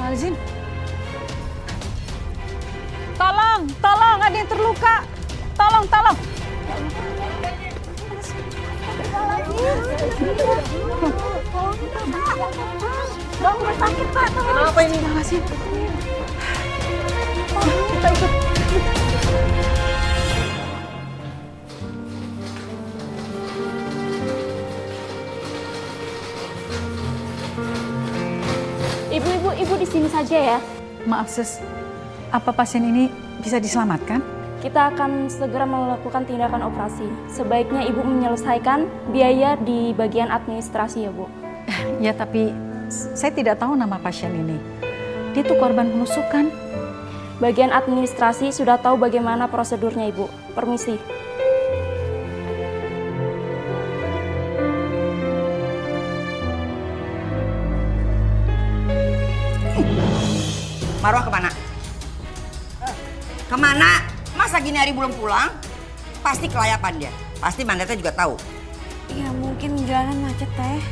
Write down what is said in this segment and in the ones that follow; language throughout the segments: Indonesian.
Astagfirullahaladzim. Tolong, ada yang terluka. Tolong. Rumah sakit, Pak. Kenapa ini? Kita ikut. Ibu di sini saja ya. Maaf, Sus. Apa pasien ini bisa diselamatkan? Kita akan segera melakukan tindakan operasi. Sebaiknya Ibu menyelesaikan biaya di bagian administrasi ya, Bu. Ya, tapi saya tidak tahu nama pasien ini. Dia tuh korban penusukan. Bagian administrasi sudah tahu bagaimana prosedurnya, Ibu. Permisi. Marwah kemana? Kemana? Masa gini hari belum pulang? Pasti kelayapan dia. Pasti Mandata juga tahu. Ya mungkin jalanan macet, Teh.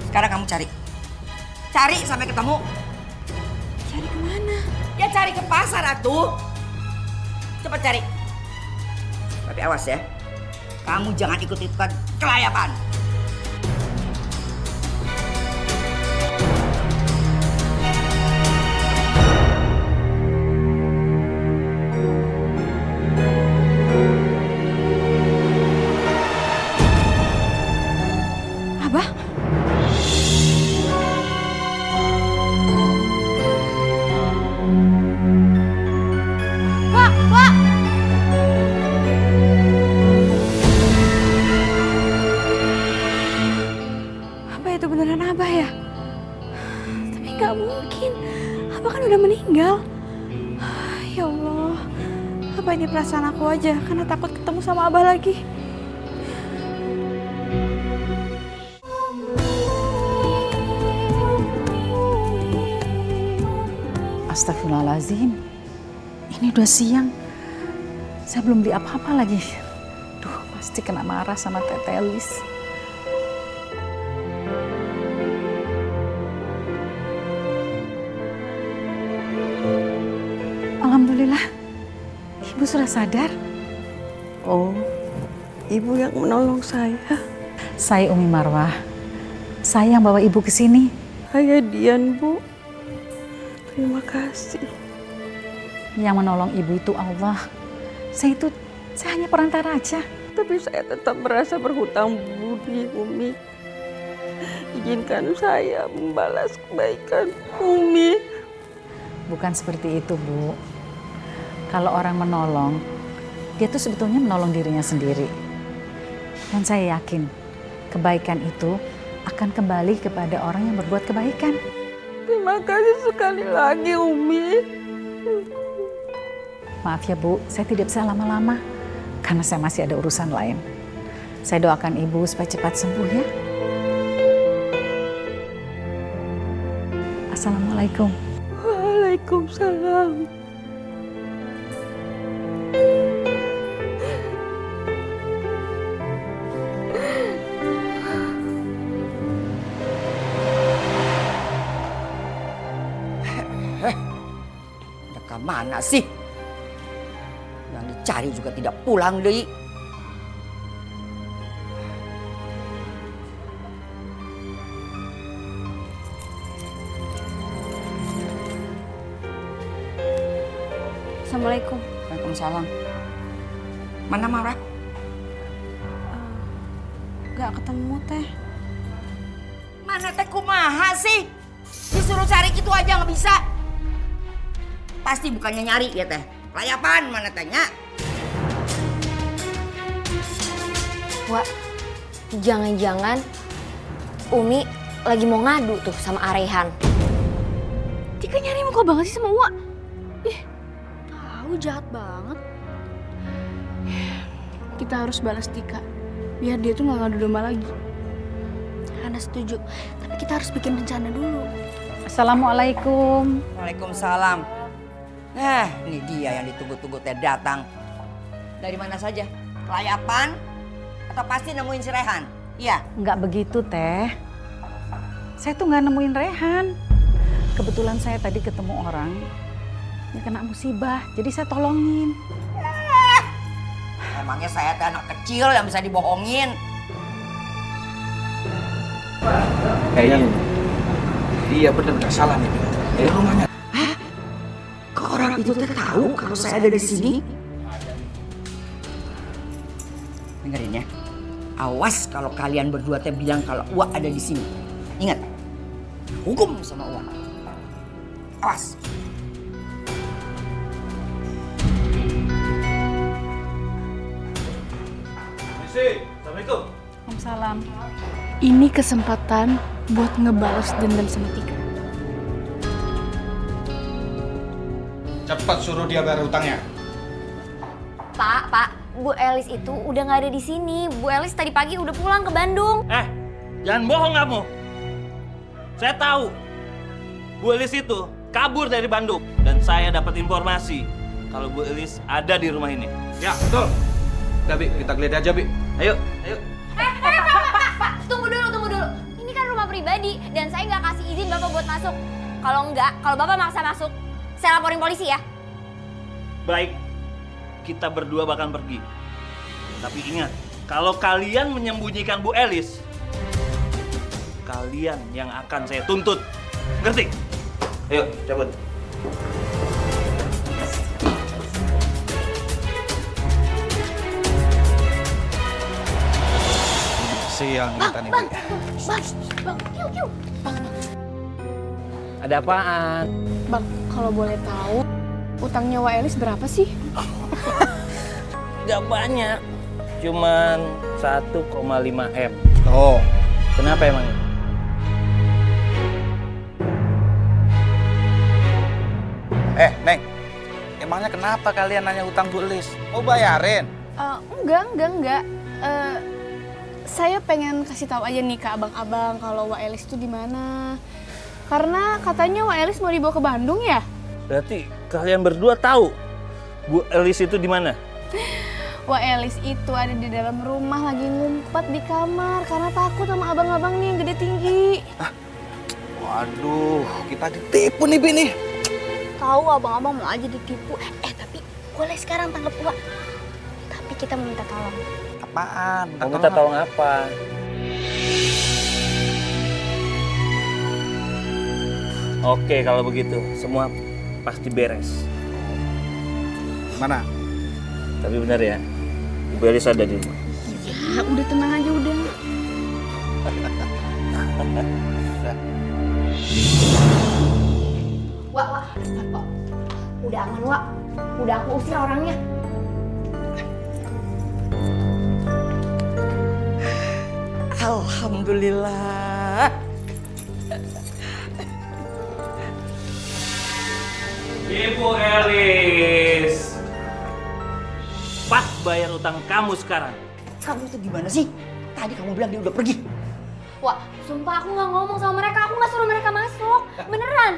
Sekarang kamu cari. Cari sampai ketemu. Cari kemana? Ya cari ke pasar, atuh. Cepat cari. Tapi awas ya. Kamu jangan ikut-ikutan kelayapan. Abah? Pak! Apa itu beneran Abah ya? Tapi nggak mungkin. Abah kan udah meninggal. Ya Allah. Apa ini perasaan aku aja? Karena takut ketemu sama Abah lagi. Astagfirullahaladzim. Ini udah siang. Saya belum beli apa-apa lagi. Duh, pasti kena marah sama Tete Elis. Alhamdulillah, Ibu sudah sadar. Oh, Ibu yang menolong saya. Saya Umi Marwah. Saya yang bawa Ibu ke sini. Saya Dian, Bu. Terima kasih. Yang menolong Ibu itu Allah. Saya hanya perantara aja. Tapi saya tetap merasa berhutang budi, Umi. Izinkan saya membalas kebaikan Umi. Bukan seperti itu, Bu. Kalau orang menolong, dia tuh sebetulnya menolong dirinya sendiri. Dan saya yakin, kebaikan itu akan kembali kepada orang yang berbuat kebaikan. Terima kasih sekali lagi, Umi. Maaf ya, Bu, saya tidak bisa lama-lama. Karena saya masih ada urusan lain. Saya doakan Ibu supaya cepat sembuh ya. Assalamualaikum. Waalaikumsalam. Mereka mana sih? Yang dicari juga tidak pulang deh. Assalamualaikum. Waalaikumsalam. Mana Marwah? Gak ketemu, Teh. Mana teh kumaha sih? Disuruh cari gitu aja nggak bisa. Pasti bukannya nyari ya teh. Layapan mana tanya? Wak, jangan-jangan Umi lagi mau ngadu tuh sama Arehan. Tika nyari muka banget sih sama Wak. Ih, tahu jahat banget. Kita harus balas Tika, biar dia tuh nggak ngadu domba lagi. Ana setuju, tapi kita harus bikin rencana dulu. Assalamualaikum. Waalaikumsalam. Nah, ini dia yang ditunggu-tunggu teh datang. Dari mana saja? Layapan? Atau pasti nemuin si Rehan? Iya. Nggak begitu, Teh. Saya tuh nggak nemuin Rehan. Kebetulan saya tadi ketemu orang yang kena musibah, jadi saya tolongin. Emangnya saya teh anak kecil yang bisa dibohongin? Kayaknya iya bener nggak salah nih. Rumahnya. Kok orang itu teh tahu kalau saya ada di sini? Dengerin ya. Awas kalau kalian berdua teh bilang kalau Uwa ada di sini. Ingat, hukum sama Uwa. Awas. Assalamualaikum. Waalaikumsalam. Ini kesempatan buat ngebalas dendam sama Tika. Cepat suruh dia bayar hutangnya. Pak, Bu Elis itu udah nggak ada di sini. Bu Elis tadi pagi udah pulang ke Bandung. Jangan bohong kamu. Saya tahu Bu Elis itu kabur dari Bandung dan saya dapat informasi kalau Bu Elis ada di rumah ini. Ya betul. Udah Bi, kita geledah aja Bi. Ayo. Pak, tunggu dulu. Ini kan rumah pribadi dan saya nggak kasih izin Bapak buat masuk. Kalau Bapak maksa masuk, saya laporin polisi ya. Baik, kita berdua bakal pergi. Tapi ingat, kalau kalian menyembunyikan Bu Elis, kalian yang akan saya tuntut. Ngerti? Ayo, cabut. Siang kita nih. Bang, yuk. Ada apaan? Bang, kalau boleh tahu, utangnya Wa Elis berapa sih? Gak banyak, cuman 1,5 M. Oh, Kenapa emang? Neng. Emangnya kenapa kalian nanya hutang Bu Elis? Mau bayarin? Enggak. Saya pengen kasih tahu aja nih ke abang-abang kalau Wa Elis itu di mana. Karena katanya Wa Elis mau dibawa ke Bandung ya? Berarti kalian berdua tahu Bu Elis itu di mana? Wa Elis itu ada di dalam rumah lagi ngumpet di kamar karena takut sama abang-abang nih yang gede tinggi. Waduh, kita ditipu nih Bi nih. Tahu abang-abang mau aja ditipu. Tapi boleh sekarang tangkap Wak. Tapi kita mau minta tolong. Apaan? Mau minta tolong apa? Oke, kalau begitu semua pasti beres. Mana? Tapi benar ya, Bu Elis ada di rumah. Ya udah tenang aja udah. Wak. Udah aman, Wak. Udah aku usir orangnya. Alhamdulillah. Ibu Elis, pas bayar utang kamu sekarang. Kamu tuh gimana sih? Tadi kamu bilang dia udah pergi. Wak, sumpah aku nggak ngomong sama mereka. Aku nggak suruh mereka masuk. Beneran.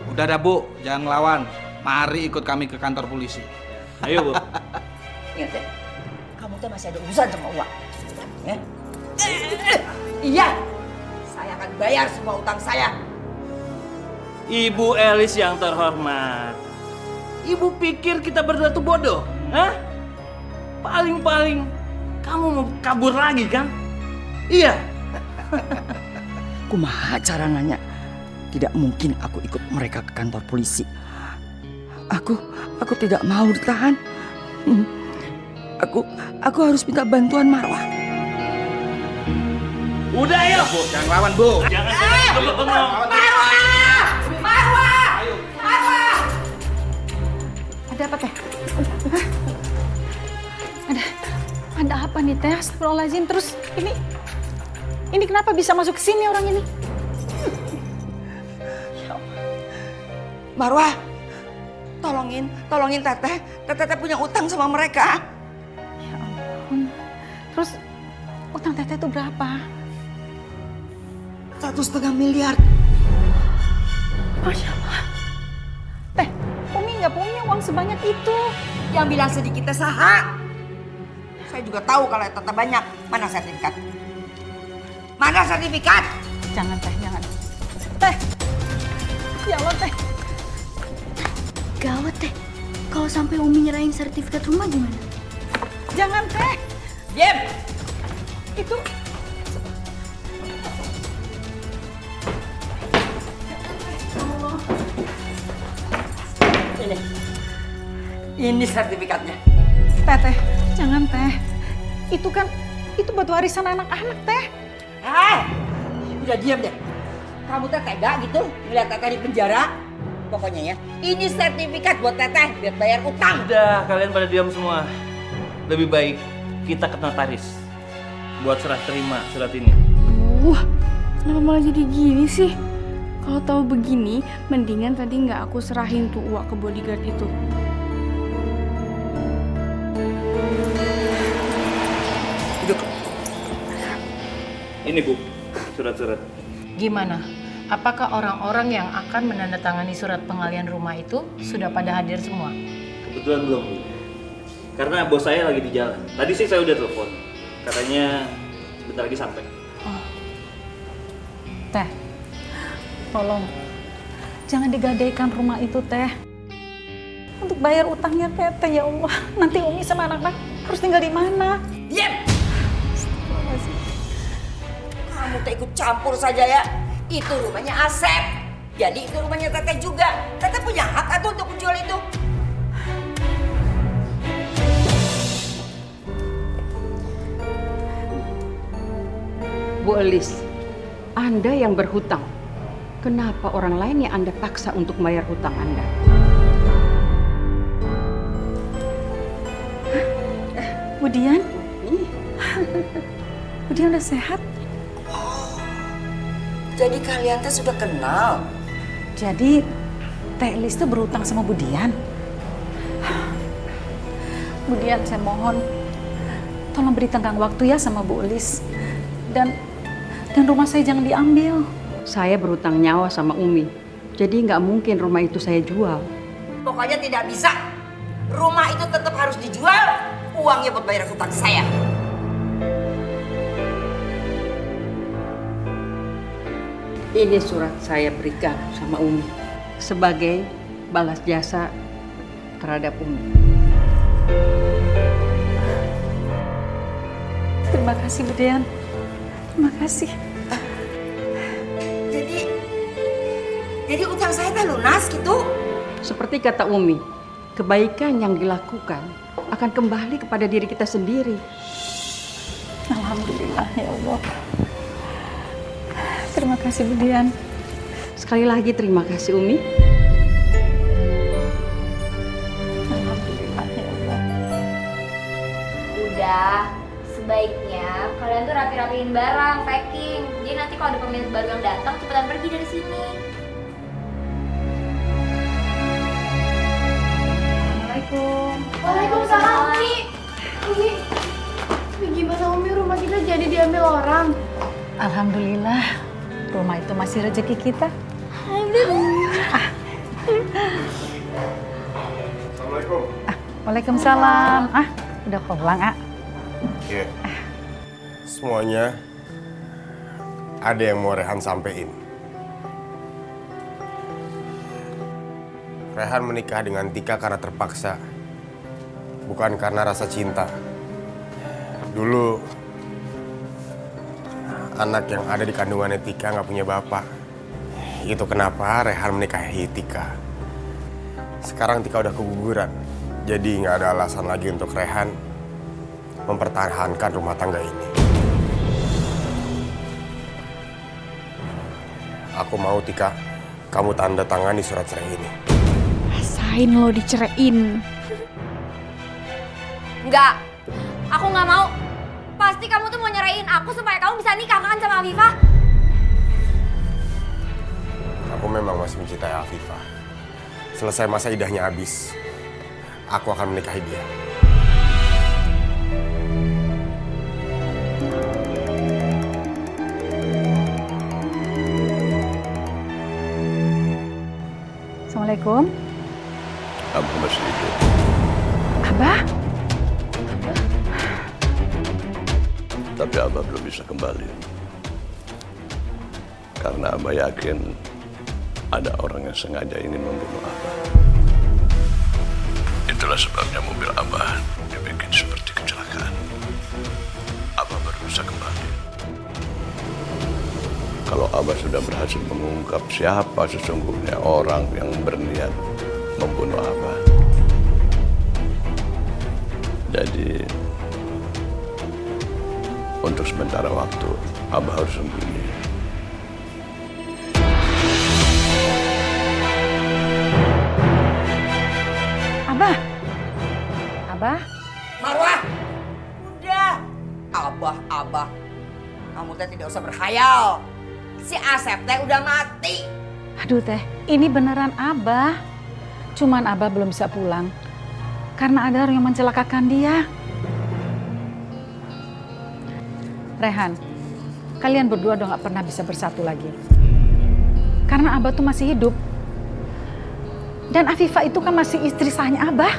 Udah dah Bu, jangan ngelawan. Mari ikut kami ke kantor polisi. Ayo Bu. Ingat ya, kamu tuh masih ada urusan sama Uwa. Ya? Iya, saya akan bayar semua utang saya. Ibu Elis yang terhormat. Ibu pikir kita berdua tuh bodoh? Hah? Paling-paling kamu mau kabur lagi kan? Iya. Kumaha cara nanya? Tidak mungkin aku ikut mereka ke kantor polisi. Aku tidak mau ditahan. Aku harus minta bantuan Marwah. Udah ayo. Bu, jangan lawan Bu. Jangan bengong. Ada apa teh? Ada apa nih teh? Astagfirullahaladzim. Terus ini kenapa bisa masuk ke sini orang ini? Marwah, tolongin Teteh. Teteh punya utang sama mereka. Ya ampun. Terus utang teteh itu berapa? 1,5 miliar. Masya Allah. Teh, Umi nggak punya uang sebanyak itu. Yang bilang sedikit teh saha. Saya juga tahu kalau Teteh banyak. Mana sertifikat? Mana sertifikat? Jangan teh, jangan. Teh, Ya Allah teh. Gawat teh. Kalau sampai Umi nyerahin sertifikat rumah gimana? Jangan teh. Diam! Itu Ini sertifikatnya. teh, jangan teh. Itu batu warisan anak-anak teh. Udah diam deh. Kamu teh tega gitu ngeliat Teteh di penjara? Pokoknya ya, ini sertifikat buat Teteh biar bayar utang. Udah, kalian pada diam semua. Lebih baik kita ke notaris buat serah terima surat ini. Kenapa malah jadi gini sih? Kalau tahu begini, mendingan tadi nggak aku serahin tuh uang ke bodyguard itu. Duduk. Ini Bu, surat-surat. Gimana? Apakah orang-orang yang akan menandatangani surat pengalian rumah itu sudah pada hadir semua? Kebetulan belum, Bu. Karena bos saya lagi di jalan. Tadi sih saya udah telepon. Katanya sebentar lagi sampai. Teh, tolong jangan digadaikan rumah itu teh. Untuk bayar utangnya Teteh ya Allah. Nanti Umi sama anak-anak harus tinggal di mana? Diam! Kamu teh ikut campur saja ya. Itu rumahnya Asep. Jadi itu rumahnya Teteh juga. Teteh punya hak atau untuk menjual itu? Bu Elis, Anda yang berhutang. Kenapa orang lain yang Anda paksa untuk bayar hutang Anda? Budian? Budian udah sehat? Jadi kalian teh sudah kenal? Jadi Teh Elis tuh berutang sama Budian? Budian, saya mohon tolong beri tenggang waktu ya sama Bu Elis. Dan rumah saya jangan diambil. Saya berhutang nyawa sama Umi. Jadi nggak mungkin rumah itu saya jual. Pokoknya tidak bisa. Rumah itu tetap harus dijual. Uangnya buat bayar hutang saya. Ini surat saya berikan sama Umi sebagai balas jasa terhadap Umi. Terima kasih Budian. Terima kasih. Jadi utang saya teh lunas gitu? Seperti kata Umi, kebaikan yang dilakukan akan kembali kepada diri kita sendiri. Alhamdulillah ya Allah. Terima kasih Budian. Sekali lagi terima kasih Umi. Alhamdulillah ya Allah. Udah, sebaiknya kalian tuh rapi-rapiin barang, packing. Jadi nanti kalau ada pemilik baru yang datang, cepetan pergi dari sini. Assalamualaikum. Waalaikumsalam, Umi. Umi, gimana Umi rumah kita jadi diambil orang? Alhamdulillah, rumah itu masih rezeki kita. Assalamualaikum. Waalaikumsalam. Udah pulang, Iya. Semuanya ada yang mau Rehan sampein. Rehan menikah dengan Tika karena terpaksa, bukan karena rasa cinta. Dulu anak yang ada di kandungannya Tika nggak punya bapak. Itu kenapa Rehan menikahi Tika. Sekarang Tika udah keguguran, jadi nggak ada alasan lagi untuk Rehan mempertahankan rumah tangga ini. Aku mau Tika, kamu tanda tangani surat cerai ini. Rasain lo diceraiin. Enggak, aku nggak mau. Pasti kamu tuh mau nyerahin aku supaya kamu bisa nikah kan sama Afifah? Aku memang masih mencintai Afifah. Selesai masa idahnya habis, aku akan menikahi dia. Assalamualaikum. Abah masih hidup. Abah? Tapi Abah belum bisa kembali. Karena Abah yakin ada orang yang sengaja ingin membunuh Abah. Itulah sebabnya mobil Abah dibikin seperti kecelakaan. Abah baru bisa kembali. Kalau Abah sudah berhasil mengungkap siapa sesungguhnya orang yang berniat membunuh Abah. Jadi, untuk sementara waktu, Abah harus sembunyi. Abah? Marwah! Udah! Abah. Kamu teh tidak usah berkhayal. Si Asep teh udah mati. Aduh teh, ini beneran Abah. Cuman Abah belum bisa pulang. Karena ada orang yang mencelakakan dia. Rehan, kalian berdua udah gak pernah bisa bersatu lagi. Karena Abah tuh masih hidup. Dan Afifah itu kan masih istri sahnya Abah.